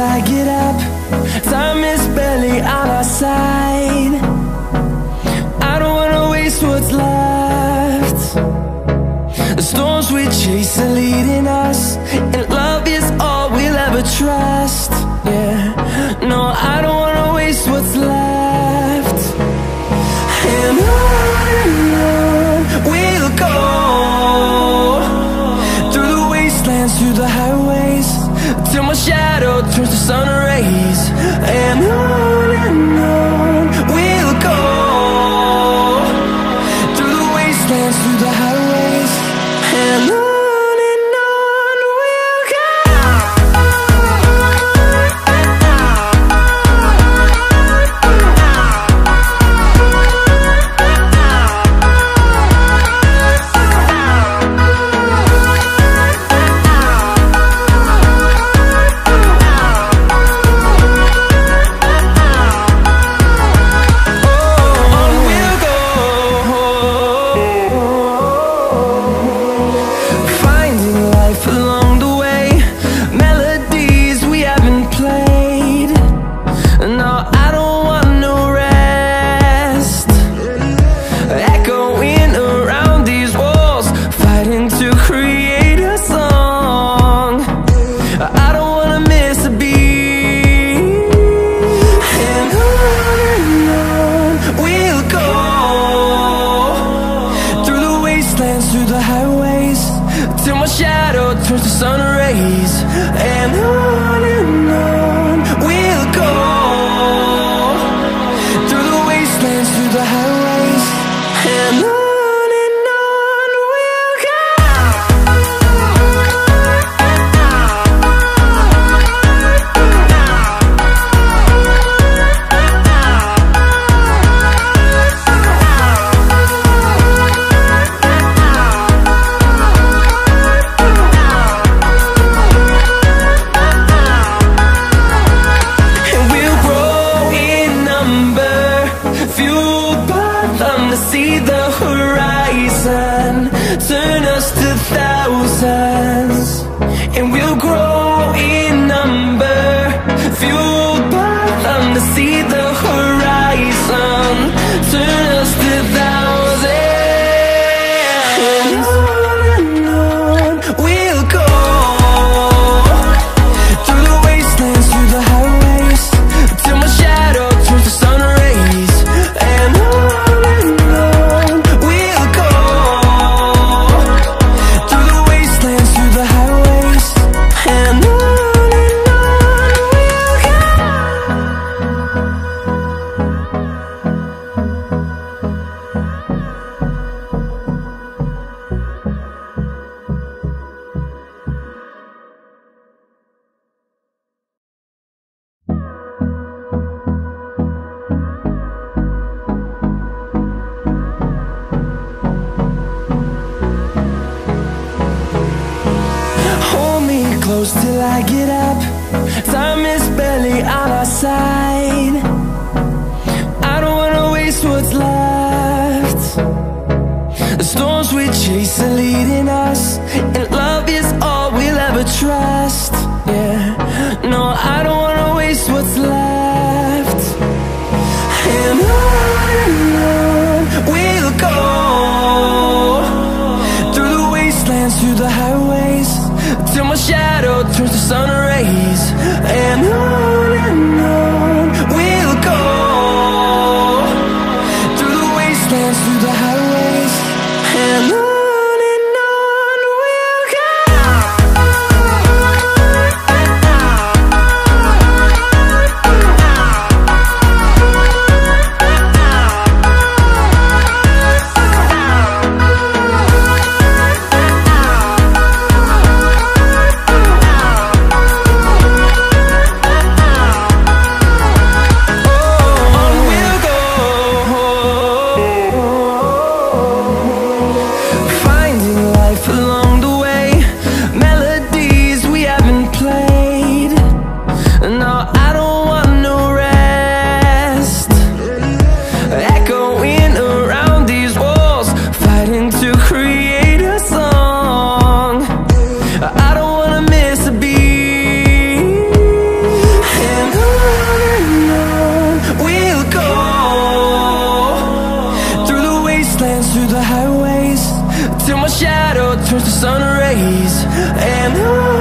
I get up. Time is barely on our side. I don't wanna waste what's left. The storms we chase are leading us, and love is all we'll ever trust. Yeah, no, I don't wanna waste what's left. And on we'll go, through the wastelands, through the highways, till my shadow turns to sun rays. And on we'll go, through the wastelands, through the highways, and on we'll go. Through the highways, till my shadow turns to sun rays. And on we'll go, through the wastelands, through the highways, and on we'll go. See the horizon turn us to thousands, and we'll grow in number, fueled by them. To see the horizon turn us to thousands, and on we'll go, through the wastelands, through the highways, till my shadow turns to sun rays. And close till I get up. Time is barely on our side. I don't wanna waste what's left. The storms we chase are leading us, and love is all we'll ever trust. Yeah, no, I don't wanna waste what's left. And on we'll go, through the wastelands, through the highways, till my shadow turns to sun rays. And on we'll go, through the wastelands, through the highways, and on we'll go. through the highways till my shadow turns to sun rays. And on